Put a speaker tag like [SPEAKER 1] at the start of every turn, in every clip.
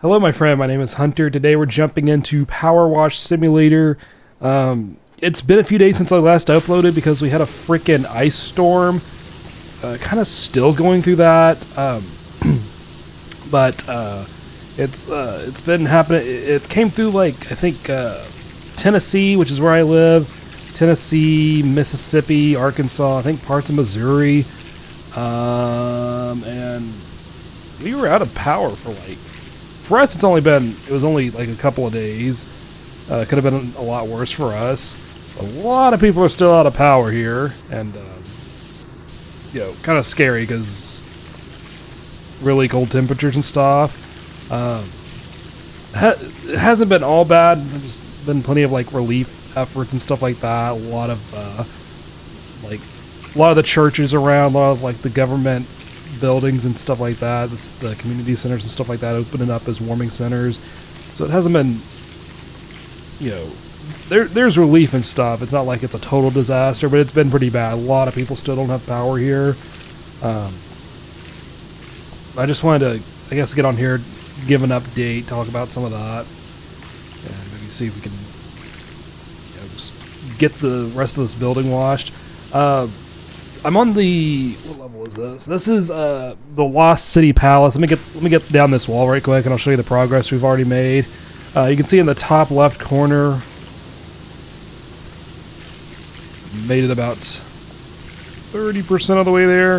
[SPEAKER 1] Hello, my friend. My name is Hunter. Today we're jumping into PowerWash Simulator. It's been a few days since I last uploaded because we had a freaking ice storm. Kind of still going through that, but it's been happening. It came through like I think Tennessee, which is where I live, Tennessee, Mississippi, Arkansas. I think parts of Missouri, and we were out of power for like. For us, it was only like a couple of days. Could have been a lot worse for us. A lot of people are still out of power here, and kind of scary because really cold temperatures and stuff. It hasn't been all bad. There's been plenty of like relief efforts and stuff like that. A lot of the churches around, a lot of like the government buildings and stuff like that. It's the community centers and stuff like that opening up as warming centers. So it hasn't been, there's relief and stuff. It's not like it's a total disaster, but it's been pretty bad. A lot of people still don't have power here. I just wanted to, I guess, get on here, give an update, talk about some of that, and maybe see if we can just get the rest of this building washed. I'm on the, what level is this? This is the Lost City Palace. Let me get down this wall right quick, and I'll show you the progress we've already made. You can see in the top left corner, made it about 30% of the way there.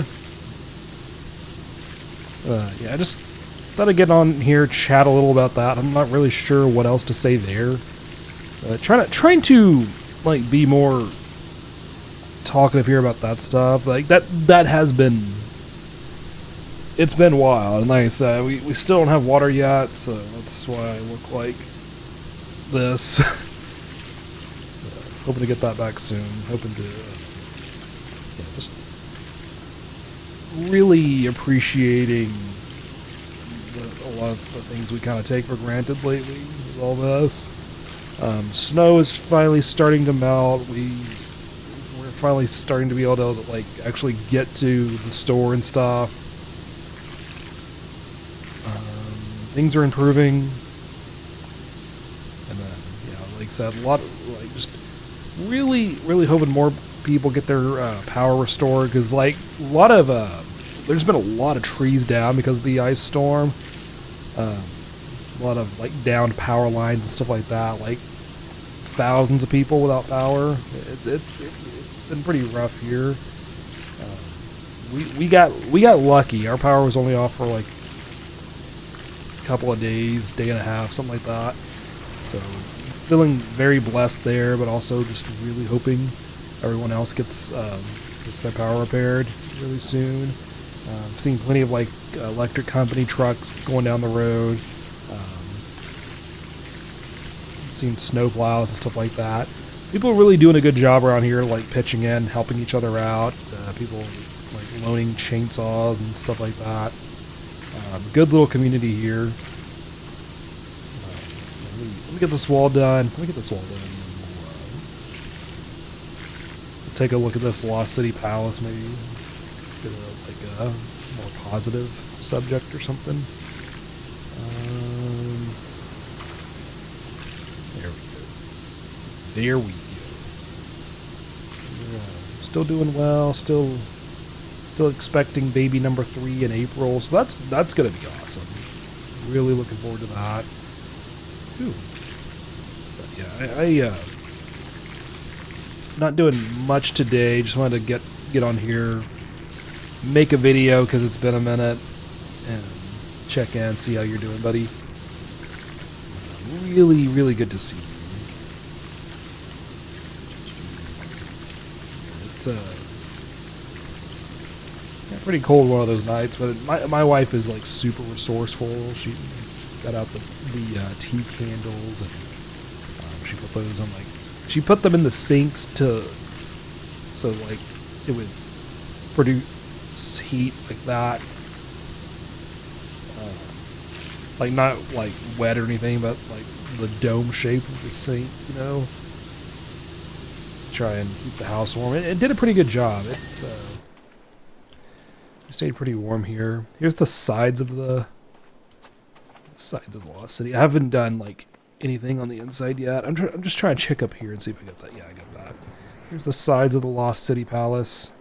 [SPEAKER 1] I just thought I'd get on here, chat a little about that. I'm not really sure what else to say there. Trying to like be more talkative here about that stuff. Like that has been, it's been wild, and like I said, we still don't have water yet, so that's why I look like this. Hoping to get that back soon. Hoping to just really appreciating a lot of the things we kind of take for granted lately with all this. Snow is finally starting to melt. We're finally starting to be able to like actually get to the store and stuff. Things are improving, and then like I said, a lot of like just really hoping more people get their power restored, because like a lot of there's been a lot of trees down because of the ice storm. A lot of like downed power lines and stuff like that. Like thousands of people without power. It's been pretty rough here. We got lucky. Our power was only off for like a couple of days, day and a half, something like that. So feeling very blessed there, but also just really hoping everyone else gets their power repaired really soon. Seeing plenty of like electric company trucks going down the road. Seeing snow plows and stuff like that. People are really doing a good job around here, like pitching in, helping each other out. People like loaning chainsaws and stuff like that. Good little community here. Let me get this wall done. We'll take a look at this Lost City Palace, maybe. Get a more positive subject or something. There we go. Still doing well. Still expecting baby number 3 in April. So that's gonna be awesome. Really looking forward to that. Ooh. But yeah, I not doing much today. Just wanted to get on here, make a video because it's been a minute, and check in, see how you're doing, buddy. Really good to see you. It's pretty cold one of those nights, but my wife is like super resourceful. She got out the tea candles, and she put those on she put them in the sinks so like it would produce heat like that, like not like wet or anything, but like the dome shape of the sink, to try and keep the house warm. It did a pretty good job. It stayed pretty warm here. Here's the sides of the Sides of the Lost City. I haven't done like anything on the inside yet. I'm just trying to check up here and see if I get that. Yeah, I got that. Here's the sides of the Lost City Palace.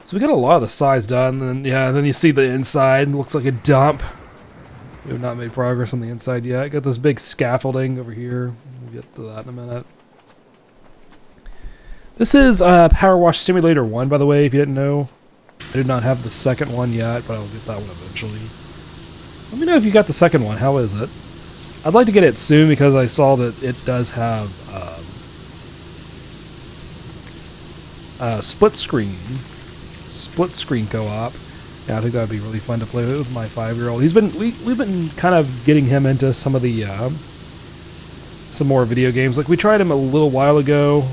[SPEAKER 1] So we got a lot of the sides done, and then you see the inside. It looks like a dump. We have not made progress on the inside yet. Got this big scaffolding over here. We'll get to that in a minute. This is PowerWash Simulator 1, by the way, if you didn't know. I did not have the second one yet, but I'll get that one eventually. Let me know if you got the second one. How is it? I'd like to get it soon because I saw that it does have split screen co-op. Yeah, I think that'd be really fun to play with my 5-year-old. We've been kind of getting him into some of the some more video games. Like we tried him a little while ago.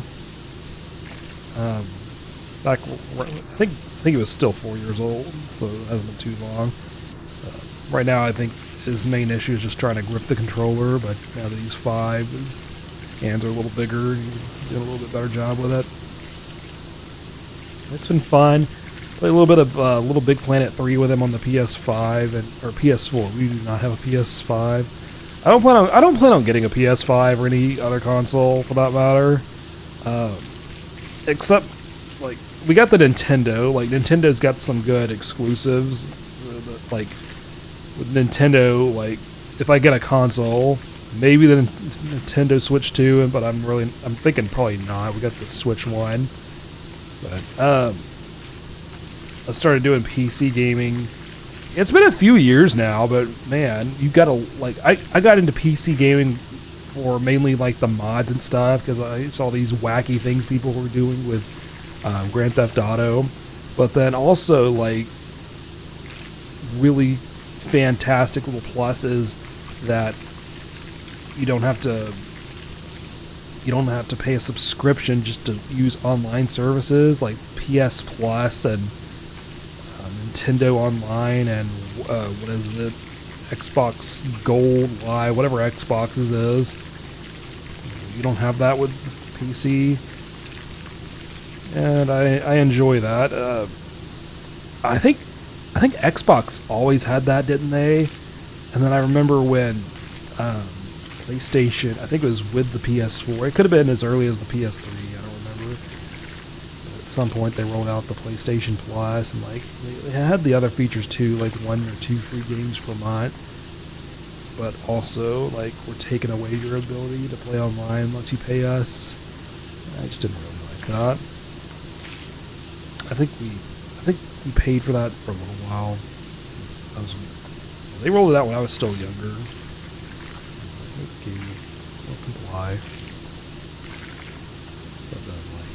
[SPEAKER 1] Back, I think he was still 4 years old, so it hasn't been too long. Right now, I think his main issue is just trying to grip the controller, but now that he's 5, his hands are a little bigger, and he's doing a little bit better job with it. It's been fun. Played a little bit of Little Big Planet 3 with him on the PS5 or PS4. We do not have a PS5. I don't plan on getting a PS5 or any other console for that matter. Except, like, we got the Nintendo. Like, Nintendo's got some good exclusives. Like, with Nintendo, like, if I get a console, maybe the Nintendo Switch 2, but I'm thinking probably not. We got the Switch 1. But, I started doing PC gaming. It's been a few years now, but, man, you gotta, like, I got into PC gaming for mainly, like, the mods and stuff, because I saw these wacky things people were doing with Grand Theft Auto. But then also, like, really fantastic little pluses that you don't have to pay a subscription just to use online services like PS Plus and Nintendo Online and what is it, Xbox Gold Live, whatever Xbox's is. You don't have that with PC, and I enjoy that. I think Xbox always had that, didn't they? And then I remember when PlayStation, I think it was with the PS4. It could have been as early as the PS3. I don't remember. But at some point, they rolled out the PlayStation Plus, and like they had the other features too, like 1 or 2 free games per month. But also, like, we're taking away your ability to play online unless you pay us. I just didn't really like that. I think we paid for that for a little while. They rolled it out when I was still younger. Okay, we'll comply. But then, like,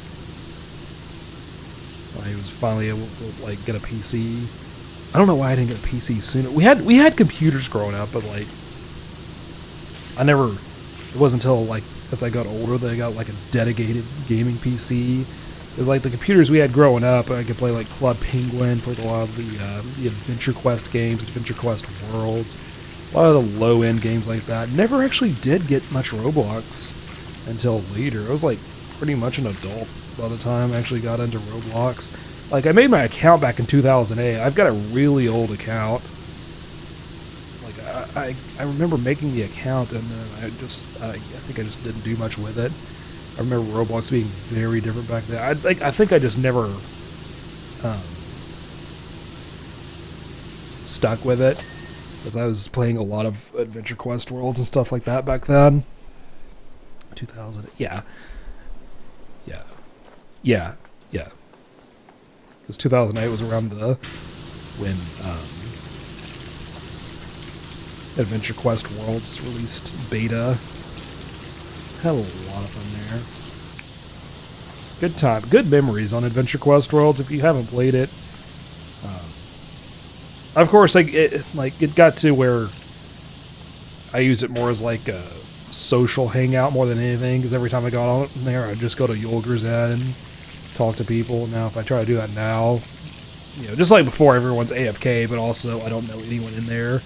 [SPEAKER 1] I was finally able to, like, get a PC. I don't know why I didn't get a PC sooner. We had computers growing up, but, like, it wasn't until, like, as I got older that I got, like, a dedicated gaming PC. Because, like, the computers we had growing up, I could play, like, Club Penguin, played a lot of the Adventure Quest games, Adventure Quest Worlds, a lot of the low-end games like that. Never actually did get much Roblox until later. I was, like, pretty much an adult by the time I actually got into Roblox. Like, I made my account back in 2008. I've got a really old account. Like, I remember making the account, and then I think I just didn't do much with it. I remember Roblox being very different back then. I think I just never stuck with it, because I was playing a lot of Adventure Quest Worlds and stuff like that back then. 2000, yeah. Because 2008 was around when Adventure Quest Worlds released beta. Had a lot of fun there. Good time. Good memories on Adventure Quest Worlds if you haven't played it. Of course, it got to where I use it more as like a social hangout more than anything, because every time I got on there, I'd just go to Yulger's Inn and talk to people. Now, if I try to do that now, just like before, everyone's AFK, but also I don't know anyone in there.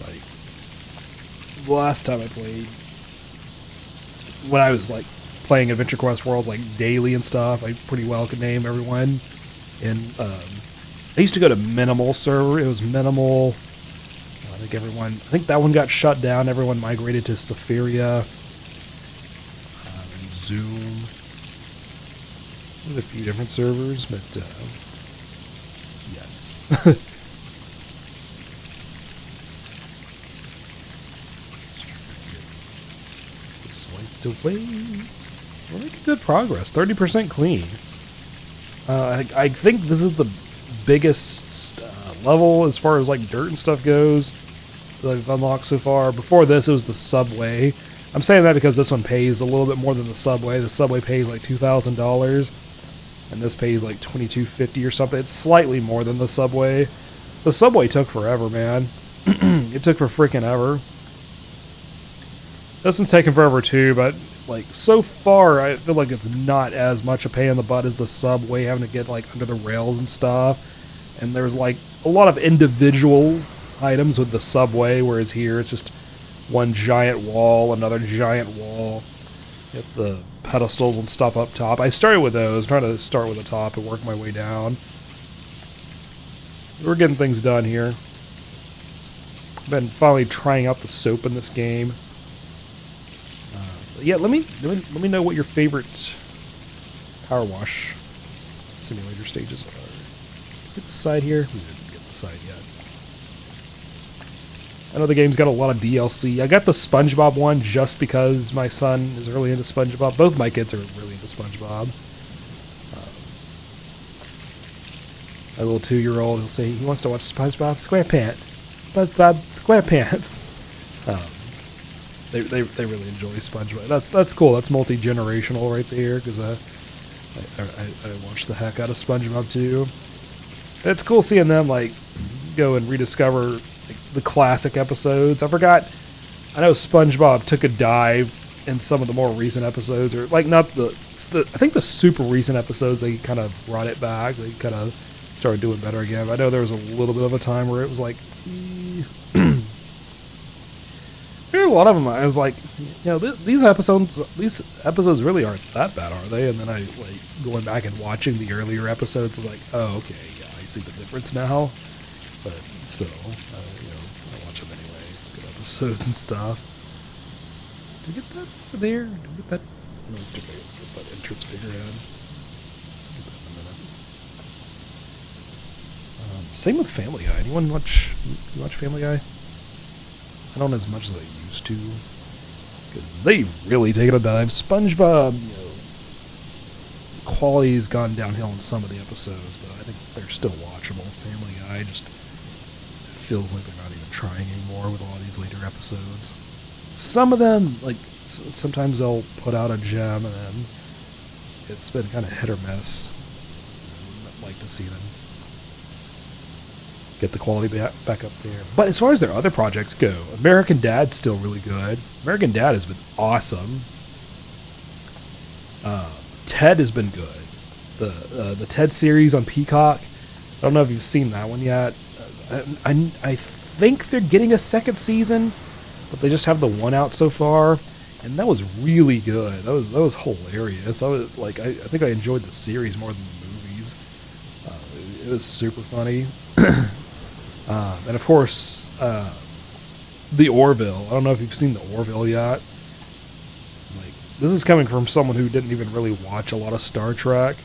[SPEAKER 1] Like, the last time I played, when I was like playing Adventure Quest Worlds like daily and stuff, I pretty well could name everyone. And I used to go to Minimal server. It was Minimal. I I think that one got shut down. Everyone migrated to Safaria, and Zoom. There's a few different servers, but yes. Swiped away. We're making good progress. 30% clean. I think this is the biggest level as far as like dirt and stuff goes that I've unlocked so far. Before this, it was the subway. I'm saying that because this one pays a little bit more than the subway. The subway pays like $2,000, and this pays like $2,250 or something. It's slightly more than the subway. The subway took forever, man. It took for freaking ever. This one's taken forever too, but like so far, I feel like it's not as much a pain in the butt as the subway, having to get like under the rails and stuff. And there's like a lot of individual items with the subway, whereas here it's just one giant wall, another giant wall. Get the pedestals and stuff up top. I started with those, trying to start with the top and work my way down. We're getting things done here. Been finally trying out the soap in this game. Yeah, let me know what your favorite PowerWash Simulator stages are. Get the side here. We didn't get the side yet. I know the game's got a lot of DLC. I got the SpongeBob one just because my son is really into SpongeBob. Both my kids are really into SpongeBob. My little 2-year-old, he'll say he wants to watch SpongeBob SquarePants. SpongeBob SquarePants. They really enjoy SpongeBob. That's cool. That's multi-generational right there, because I watch the heck out of SpongeBob too. It's cool seeing them like go and rediscover like, the classic episodes. I know SpongeBob took a dive in some of the more recent episodes, or like not I think the super recent episodes, they kind of brought it back. They kind of started doing better again. I know there was a little bit of a time where it was like there were a lot of them. I was like, you know, these episodes really aren't that bad, are they? And then I like going back and watching the earlier episodes, is like, oh, okay, yeah, I see the difference now. But still, you know, I watch them anyway. Good episodes and stuff. Did I get that over there? Did I get that? No, it's okay. Get that entrance figurehead. Get that in a minute. Same with Family Guy. Anyone watch Family Guy? I don't as much as I used to, because they've really taken a dive. SpongeBob, you know, quality's gone downhill in some of the episodes, but I think they're still watchable. Family Guy just feels like they're not even trying anymore with a lot of these later episodes. Some of them, like, sometimes they'll put out a gem, and then it's been kind of hit or miss. I'd like to see them get the quality back up there. But as far as their other projects go, American Dad's still really good. American Dad has been awesome. Ted has been good. The Ted series on Peacock, I don't know if you've seen that one yet. I think they're getting a second season, but they just have the one out so far, and that was really good. That was hilarious. I think I enjoyed the series more than the movies. It was super funny. And of course, the Orville. I don't know if you've seen the Orville yet. Like, this is coming from someone who didn't even really watch a lot of Star Trek,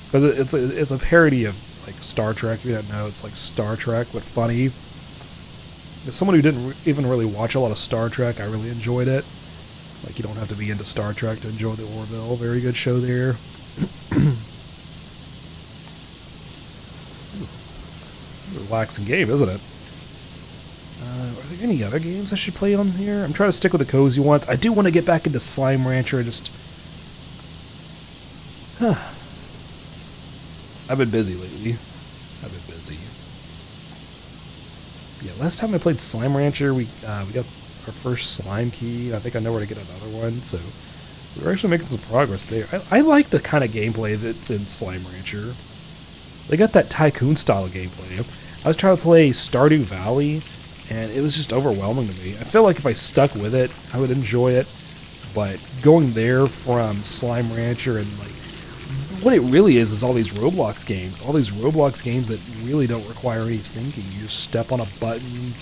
[SPEAKER 1] because it's a parody of like Star Trek. If you don't know, it's like Star Trek but funny. As someone who didn't even really watch a lot of Star Trek, I really enjoyed it. Like, you don't have to be into Star Trek to enjoy the Orville. Very good show there. Relaxing game, isn't it? Are there any other games I should play on here? I'm trying to stick with the cozy ones. I do want to get back into Slime Rancher. I've been busy lately. Yeah, last time I played Slime Rancher, we got our first slime key. I think I know where to get another one, so we're actually making some progress there. I like the kind of gameplay that's in Slime Rancher. They got that tycoon-style gameplay. I was trying to play Stardew Valley, and it was just overwhelming to me. I feel like if I stuck with it, I would enjoy it. But going there from Slime Rancher and, like, what it really is all these Roblox games. All these Roblox games that really don't require any thinking. You just step on a button,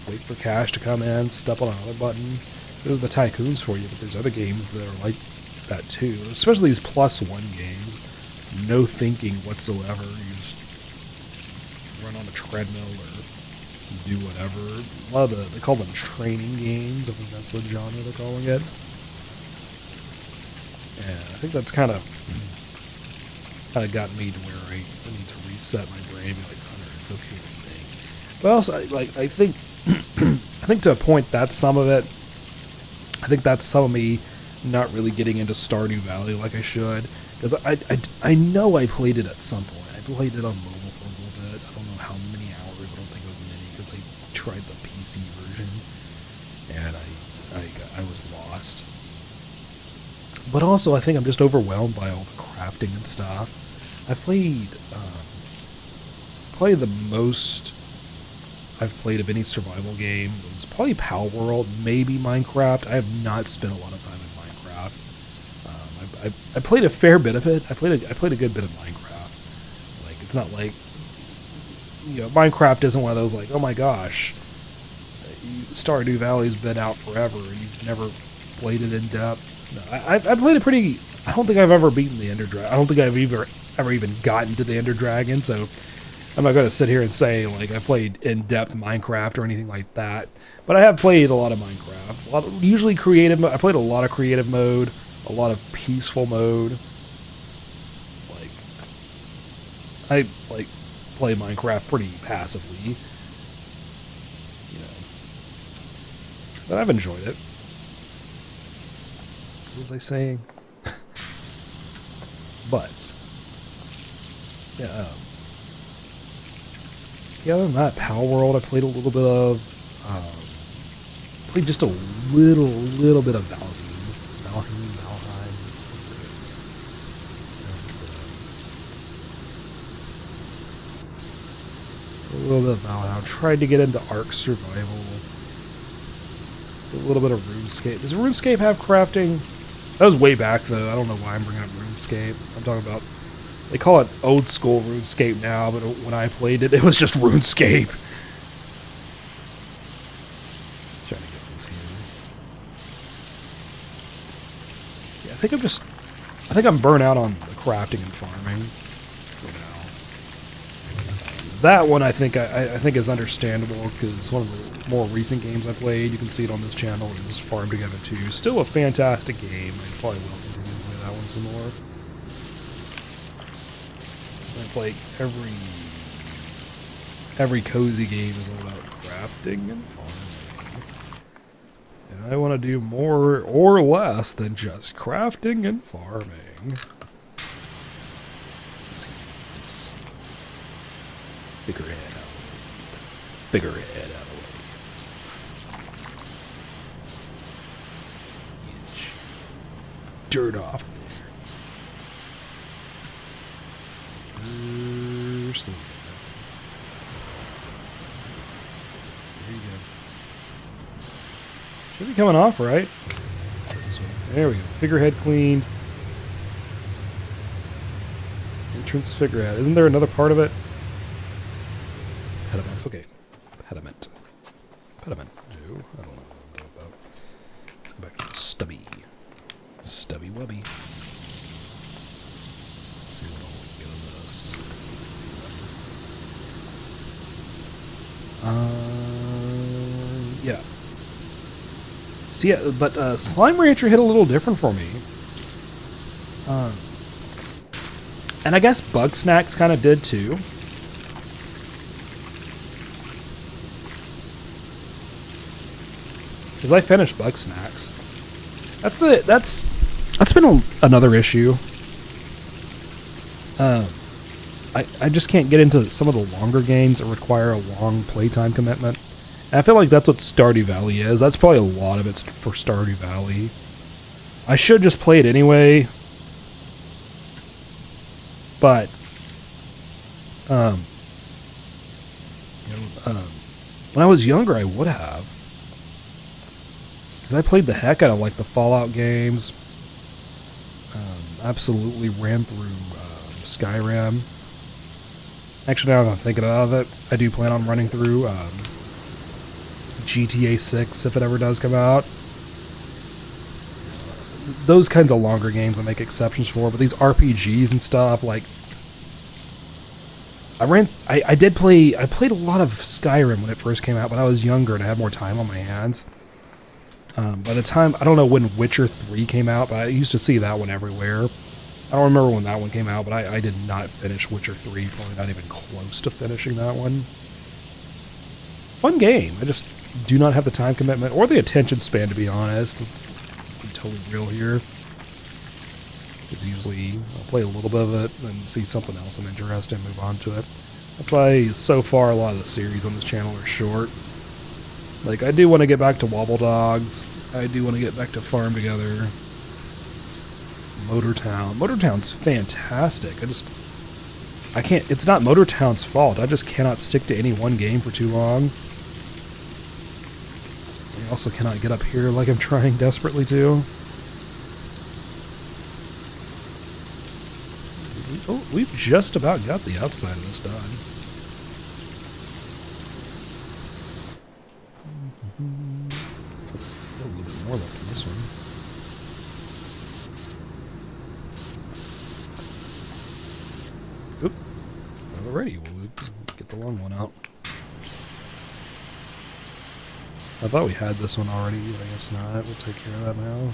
[SPEAKER 1] wait for cash to come in, step on another button. Those are the tycoons for you, but there's other games that are like that too, especially these +1 games. No thinking whatsoever. You just run on a treadmill or do whatever. A lot of they call them training games. I think that's the genre they're calling it. And I think that's kind of got me to where I need to reset my brain and be like, Hunter, it's okay to think. But also, I think I think to a point that's some of it. I think that's some of me not really getting into Stardew Valley like I should, because I know I played it at some point. I played it on mobile for a little bit. I don't know how many hours. I don't think it was many, because I tried the PC version and I was lost. But also, I think I'm just overwhelmed by all the crafting and stuff. I played probably the most I've played of any survival game was probably PowerWorld, maybe Minecraft. I have not spent a lot of time in Minecraft. I played a fair bit of it. I played a good bit of Minecraft. Like, it's not like, you know, Minecraft isn't one of those like, oh my gosh, Stardew Valley's been out forever and you've never played it in depth. No, I played it pretty. I don't think I've ever beaten the Ender Dragon. I don't think I've ever even gotten to the Ender Dragon. So I'm not going to sit here and say like I played in-depth Minecraft or anything like that. But I have played a lot of Minecraft. Usually creative. I played a lot of creative mode, a lot of peaceful mode. Like I play Minecraft pretty passively, you know. But I've enjoyed it. What was I saying? But yeah. Other than that, PowerWorld I played a little bit of. Played just a little bit of Valheim. A little bit of Valheim. Tried to get into Ark Survival. A little bit of RuneScape. Does RuneScape have crafting? That was way back though. I don't know why I'm bringing up RuneScape. I'm talking about. They call it old school RuneScape now, but when I played it, it was just RuneScape. Trying to get this here. Yeah, I think I'm burnt out on the crafting and farming for now. That one I think is understandable because it's one of the more recent games I played. You can see it on this channel. It's Farm Together 2. Still a fantastic game. I probably will continue to play that one some more. It's like every cozy game is all about crafting and farming. And I want to do more or less than just crafting and farming. Let's figure it out. Figure it out. Dirt off. There you go. Should be coming off, right? There we go. Figurehead cleaned. Entrance figurehead. Isn't there another part of it? Pediment. Okay. Pediment. Pediment. No, I don't know what I'm talking about. Let's go back to the stubby. Stubby wubby. Yeah. So yeah, but Slime Rancher hit a little different for me. And I guess Bug Snacks kind of did too. Because I finished Bug Snacks. That's been another issue. I just can't get into some of the longer games that require a long playtime commitment. And I feel like that's what Stardew Valley is. That's probably a lot of it's for Stardew Valley. I should just play it anyway. But, when I was younger, I would have. Because I played the heck out of like the Fallout games. Absolutely ran through Skyrim. Actually, now that I'm thinking of it, I do plan on running through GTA 6 if it ever does come out. Those kinds of longer games I make exceptions for, but these RPGs and stuff, like I played a lot of Skyrim when it first came out, but I was younger and I had more time on my hands. By the time, I don't know when Witcher 3 came out, but I used to see that one everywhere. I don't remember when that one came out, but I did not finish Witcher 3, probably not even close to finishing that one. Fun game. I just do not have the time commitment or the attention span, to be honest. Let's be totally real here. Because usually I'll play a little bit of it and see something else I'm interested in, move on to it. That's why so far a lot of the series on this channel are short. Like, I do want to get back to Wobble Dogs. I do want to get back to Farm Together. Motortown. Motortown's fantastic. I can't, it's not Motortown's fault. I just cannot stick to any one game for too long. I also cannot get up here like I'm trying desperately to. Oh, we've just about got the outside of this done. A little bit more left in this one. Oop. Alrighty, we'll get the long one out. I thought we had this one already, but I guess not. We'll take care of that now.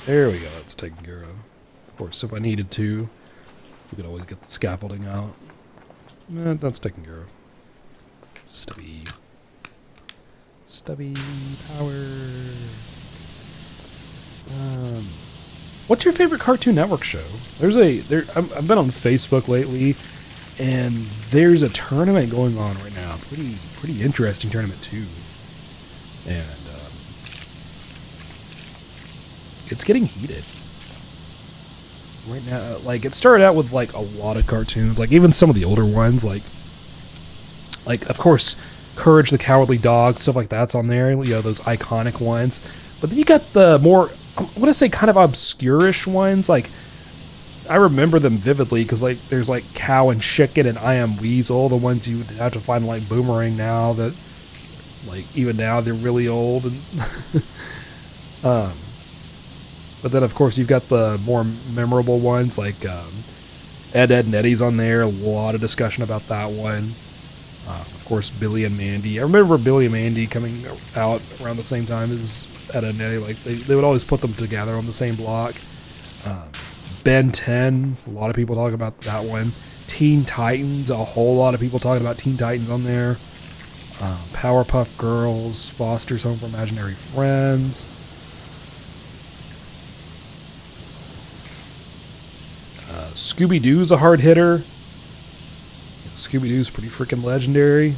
[SPEAKER 1] There we go, that's taken care of. Of course, if I needed to, we could always get the scaffolding out. That's taken care of. Stubby power. What's your favorite Cartoon Network show? I've been on Facebook lately, and there's a tournament going on right now. Pretty interesting tournament too. And it's getting heated right now. Like, it started out with like a lot of cartoons, like even some of the older ones, like of course Courage the Cowardly Dog, stuff like that's on there, you know, those iconic ones. But then you got the more, I want to say, kind of obscure-ish ones. Like, I remember them vividly because, like, there's like Cow and Chicken and I Am Weasel, the ones you would have to find like Boomerang now, that like even now they're really old. And but then, of course, you've got the more memorable ones, like Ed, Edd and Eddy's on there. A lot of discussion about that one. Of course, Billy and Mandy. I remember Billy and Mandy coming out around the same time as Ed, Edd and Eddy. Like, they would always put them together on the same block. Ben 10, a lot of people talk about that one. Teen Titans, a whole lot of people talking about Teen Titans on there. Powerpuff Girls, Foster's Home for Imaginary Friends. Scooby-Doo's a hard hitter. Scooby-Doo's pretty freaking legendary.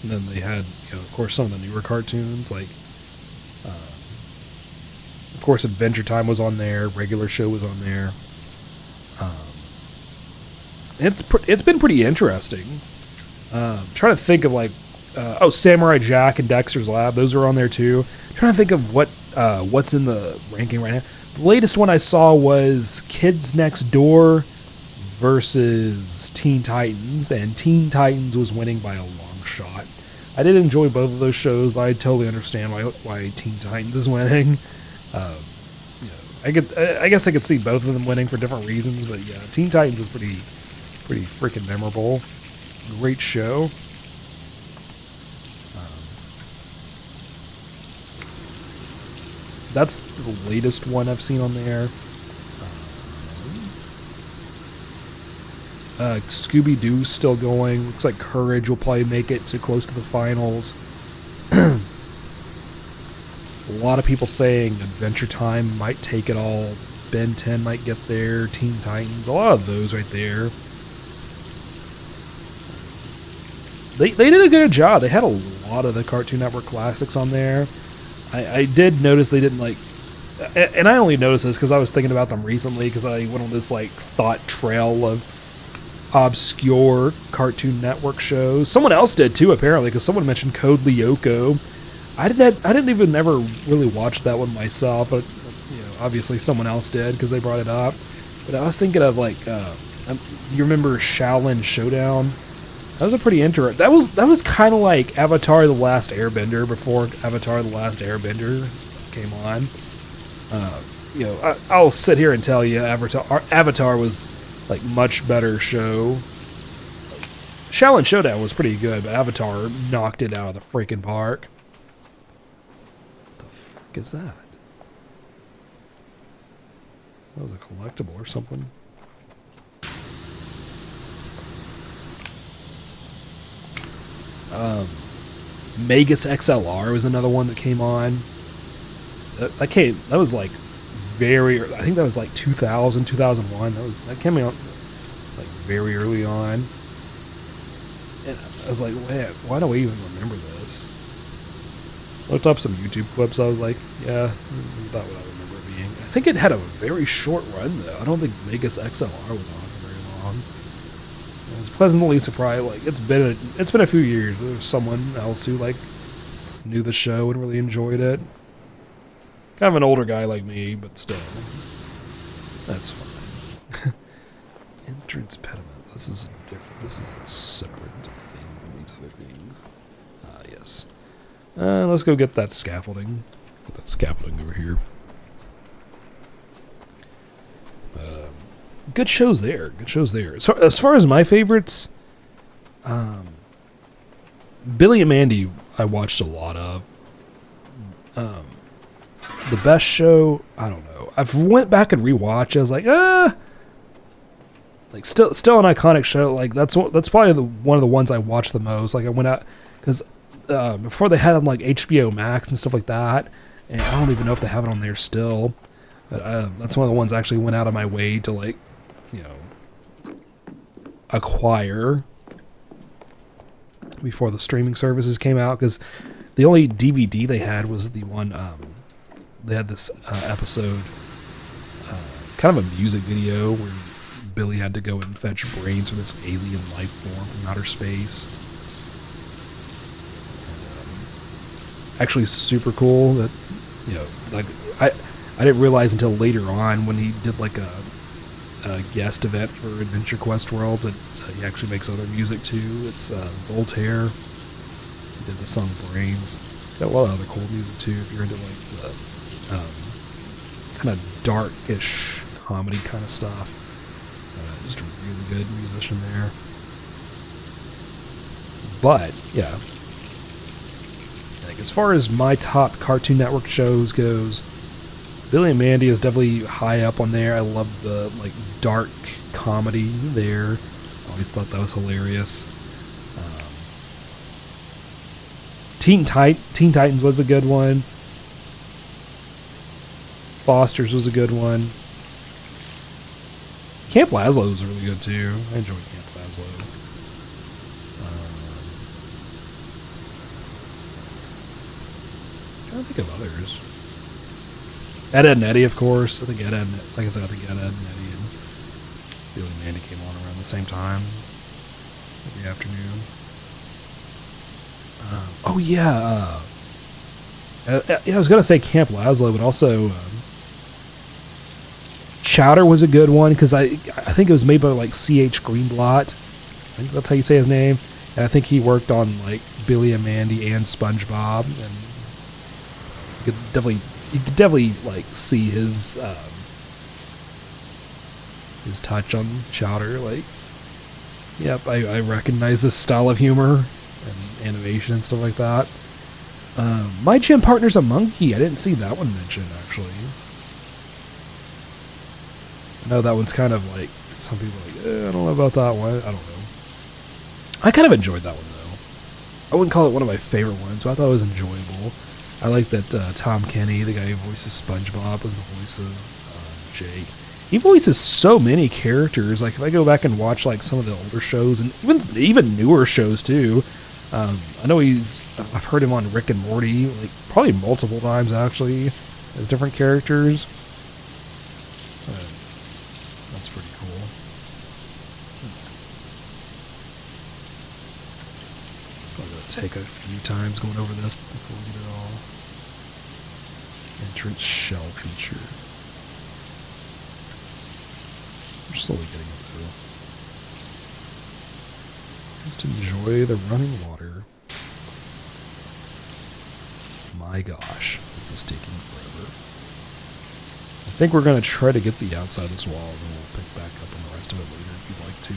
[SPEAKER 1] And then they had, of course, some of the newer cartoons, like, of course, Adventure Time was on there. Regular Show was on there. It's been pretty interesting. Trying to think of, like, Samurai Jack and Dexter's Lab. Those are on there too. Trying to think of what's in the ranking right now. The latest one I saw was Kids Next Door versus Teen Titans, and Teen Titans was winning by a long shot. I did enjoy both of those shows, but I totally understand why Teen Titans is winning. I guess I could see both of them winning for different reasons, but yeah, Teen Titans is pretty freaking memorable. Great show. That's the latest one I've seen on there. Scooby-Doo's still going. Looks like Courage will probably make it to close to the finals. A lot of people saying Adventure Time might take it all. Ben 10 might get there. Teen Titans. A lot of those right there. They did a good job. They had a lot of the Cartoon Network classics on there. I did notice they didn't, like, and I only noticed this because I was thinking about them recently, because I went on this, like, thought trail of obscure Cartoon Network shows. Someone else did too, apparently, because someone mentioned Code Lyoko. I didn't even ever really watch that one myself, but obviously someone else did because they brought it up. But I was thinking of like, you remember Shaolin Showdown? That was a pretty interesting. That was kind of like Avatar: The Last Airbender before Avatar: The Last Airbender came on. I'll sit here and tell you, Avatar was like much better show. Shaolin Showdown was pretty good, but Avatar knocked it out of the freaking park. What the fuck is that? That was a collectible or something. Magus XLR was another one that came on. That was like I think that was like 2000, 2001. That came out like very early on. And I was like, man, why do I even remember this? Looked up some YouTube clips. I was like, yeah, about what I remember it being. I think it had a very short run though. I don't think Magus XLR was on for very long. I was pleasantly surprised. Like it's been a few years. There's someone else who like knew the show and really enjoyed it. Kind of an older guy like me, but still, that's fine. Entrance pediment. This is different. This is a separate thing from these other things. Yes. Let's go get that scaffolding. Get that scaffolding over here. Good shows there. Good shows there. So as far as my favorites, Billy and Mandy I watched a lot of. The best show, I don't know. I've went back and rewatched. I was like, like still an iconic show. Like that's probably one of the ones I watched the most. Like I went out because before they had it on like HBO Max and stuff like that, and I don't even know if they have it on there still. But that's one of the ones I actually went out of my way to like, acquire before the streaming services came out, because the only DVD they had was the one they had this episode, kind of a music video where Billy had to go and fetch brains from this alien life form from outer space. Actually super cool that, like I didn't realize until later on when he did like a guest event for Adventure Quest World that he actually makes other music too. It's Voltaire. He did the song Brains. He's got a lot of other cool music too if you're into like the kind of darkish comedy kind of stuff. Just a really good musician there. But yeah, like as far as my top Cartoon Network shows goes, Billy and Mandy is definitely high up on there. I love the like dark comedy there. Always thought that was hilarious. Teen Titans was a good one. Foster's was a good one. Camp Lazlo was really good too. I enjoyed Camp Lazlo. Trying to think of others. Ed, and Eddie, of course. I think Ed, like I said, I think Ed, and Eddie and Billy and Mandy came on around the same time every afternoon. Oh yeah, I was gonna say Camp Lazlo, but also Chowder was a good one because I think it was made by like C.H. Greenblatt. I think that's how you say his name. And I think he worked on like Billy and Mandy and SpongeBob, and you could definitely like see his touch on Chowder. Like, yep, I recognize this style of humor and animation and stuff like that. My gym partner's a monkey. I didn't see that one mentioned actually. I know that one's kind of like, some people are like, I don't know about that one. I don't know. I kind of enjoyed that one though. I wouldn't call it one of my favorite ones, but I thought it was enjoyable. I like that Tom Kenny, the guy who voices SpongeBob, was the voice of Jake. He voices so many characters. Like if I go back and watch like some of the older shows and even newer shows too, I know I've heard him on Rick and Morty, like probably multiple times actually, as different characters. That's pretty cool. I'm going to take a few times going over this before we get it all entrance shell feature. We're slowly getting it though. Just enjoy the running water. My gosh, this is taking forever. I think we're going to try to get the outside of this wall, and then we'll pick back up on the rest of it later if you'd like to.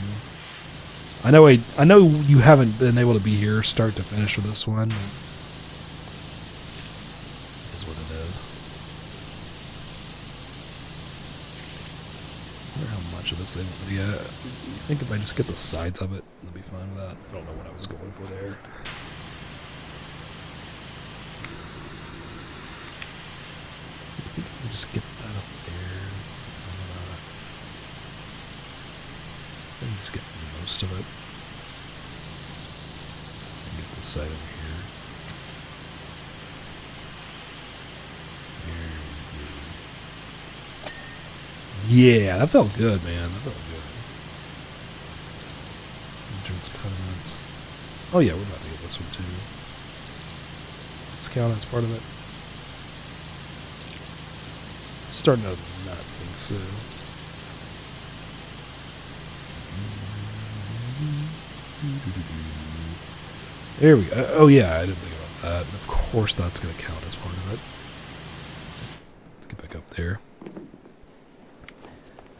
[SPEAKER 1] I know you haven't been able to be here start to finish with this one. It is what it is. I wonder how much of this they want. Yeah, I think if I just get the sides of it, I'll be fine with that. I don't know what I was going for there. Just get that up there. And just get most of it. And get this side over here. There we go. Yeah, that felt good, man. That felt good. Entrance pediments. Oh yeah, we're about to get this one too. Let's count as part of it. Starting to not think so. There we go. Oh yeah, I didn't think about that. And of course that's going to count as part of it. Let's get back up there.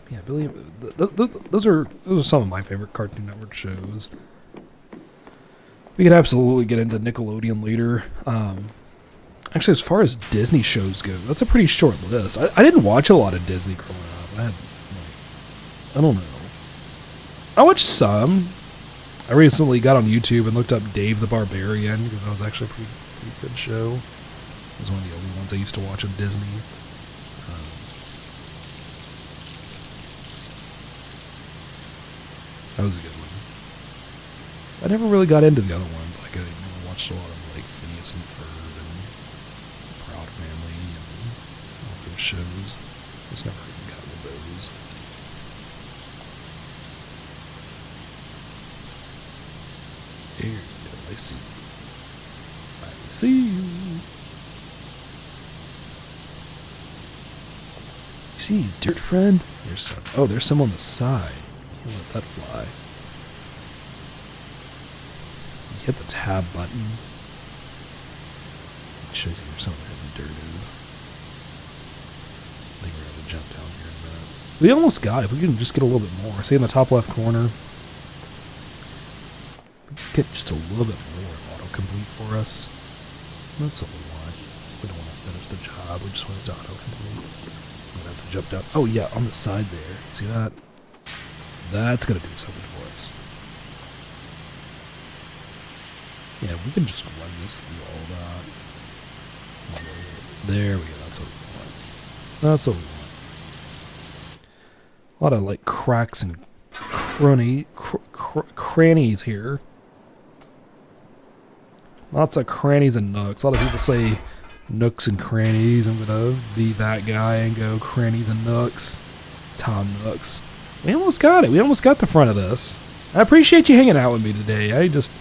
[SPEAKER 1] Yeah, Billy. Those are some of my favorite Cartoon Network shows. We could absolutely get into Nickelodeon later. Actually, as far as Disney shows go, that's a pretty short list. I didn't watch a lot of Disney growing up. I don't know. I watched some. I recently got on YouTube and looked up Dave the Barbarian, because that was actually a pretty good show. It was one of the only ones I used to watch on Disney. That was a good one. I never really got into the other ones. Like, I never watched a lot of, like, Phineas and Ferb and Proud Family and all those shows. Just never even got into those. There you go. I see you. I see you. You see you, dirt friend? There's some. Oh, there's some on the side. Can't let that fly. You hit the tab button. It shows you where some of the dirt is. I think we're going to jump down here in a minute. We almost got it. If we can just get a little bit more. See in the top left corner? Get just a little bit more autocomplete for us. That's what we want. We don't want to finish the job. We just want it to autocomplete. I'm going to have to jump down. Oh yeah, on the side there. See that? That's going to do something for us. Yeah, we can just run this through all that. There we go. That's what we want. That's what we want. A lot of like cracks and crannies here. Lots of crannies and nooks. A lot of people say nooks and crannies. I'm going to be that guy and go crannies and nooks. Tom Nooks. We almost got it. We almost got the front of this. I appreciate you hanging out with me today. I just,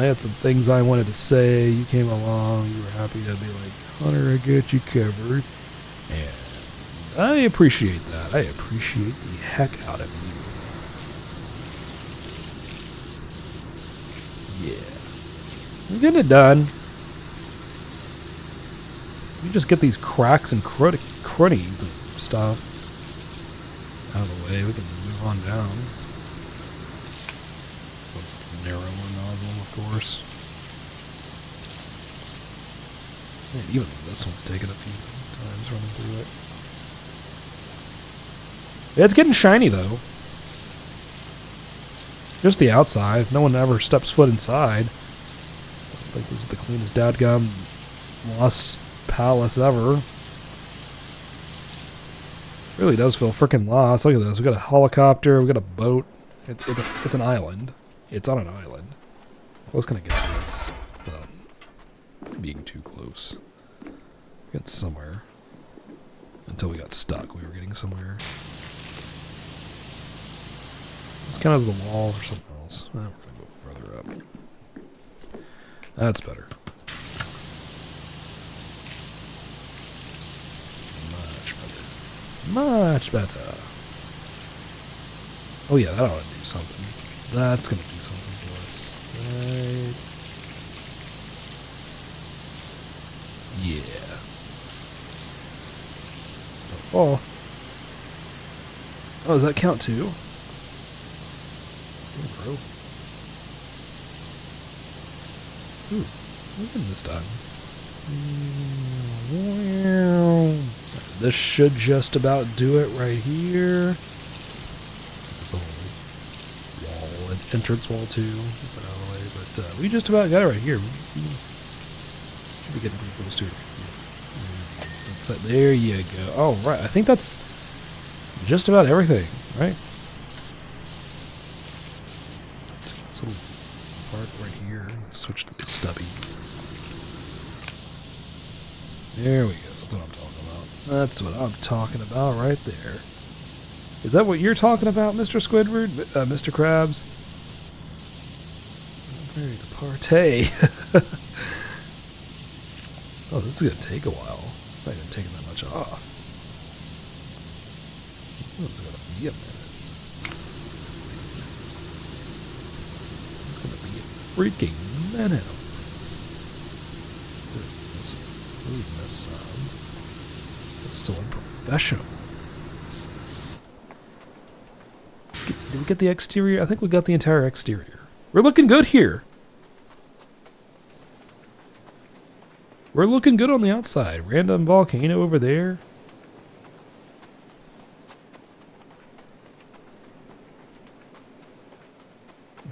[SPEAKER 1] I had some things I wanted to say. You came along. You were happy to be like, Hunter, I got you covered. And I appreciate that. I appreciate the heck out of you. Yeah. We're getting it done. We just get these cracks and cruddies and stuff out of the way. We can move on down. That's the narrower nozzle, of course. Man, even this one's taken a few times running through it. Yeah, it's getting shiny, though. Just the outside. If no one ever steps foot inside. I think this is the cleanest dadgum Lost Palace ever. Really does feel freaking lost. Look at this. We got a helicopter. We got a boat. It's an island. It's on an island. I was gonna get this without being too close. Get somewhere. Until we got stuck. We were getting somewhere. This kind of is the wall or something else. We're gonna go further up. That's better. Much better. Oh yeah, that ought to do something. That's going to do something for us. Right. Yeah. Oh. Oh, does that count too? Oh, bro. Ooh, look at this time. This should just about do it right here. This little wall, an entrance wall too. But we just about got it right here. Should be getting pretty close to it. That's it. There you go. Oh, right. I think that's just about everything, right? This little part right here. Switch to the stubby. There we go. That's what I'm talking about. That's what I'm talking about right there. Is that what you're talking about, Mr. Squidward? Mr. Krabs? Ready to partay. Oh, this is going to take a while. It's not even taking that much off. Oh, it's going to be a minute. It's going to be a freaking minute. This is so unprofessional. Did we get the exterior? I think we got the entire exterior. We're looking good here. We're looking good on the outside. Random volcano over there.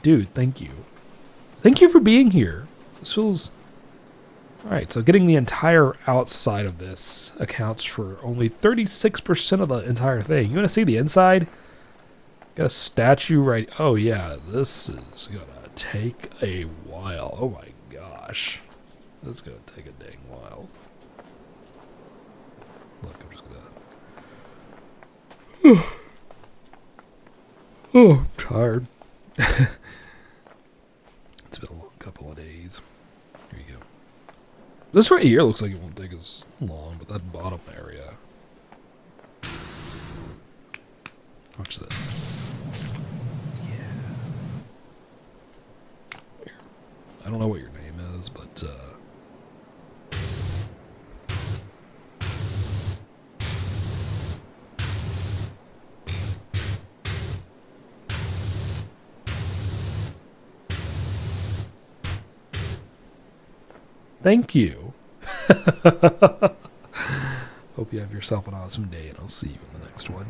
[SPEAKER 1] Dude, thank you. Thank you for being here. This feels... Alright, so getting the entire outside of this accounts for only 36% of the entire thing. You want to see the inside? Got a statue right... Oh yeah, this is gonna take a while. Oh my gosh. This is gonna take a dang while. Look, I'm just gonna... Oh, I'm tired. It's been a long couple of days. Here you go. This right here looks like it won't take as long, but that bottom area. Watch this. Yeah. Here. I don't know what your name is, but thank you. Hope you have yourself an awesome day, and I'll see you in the next one.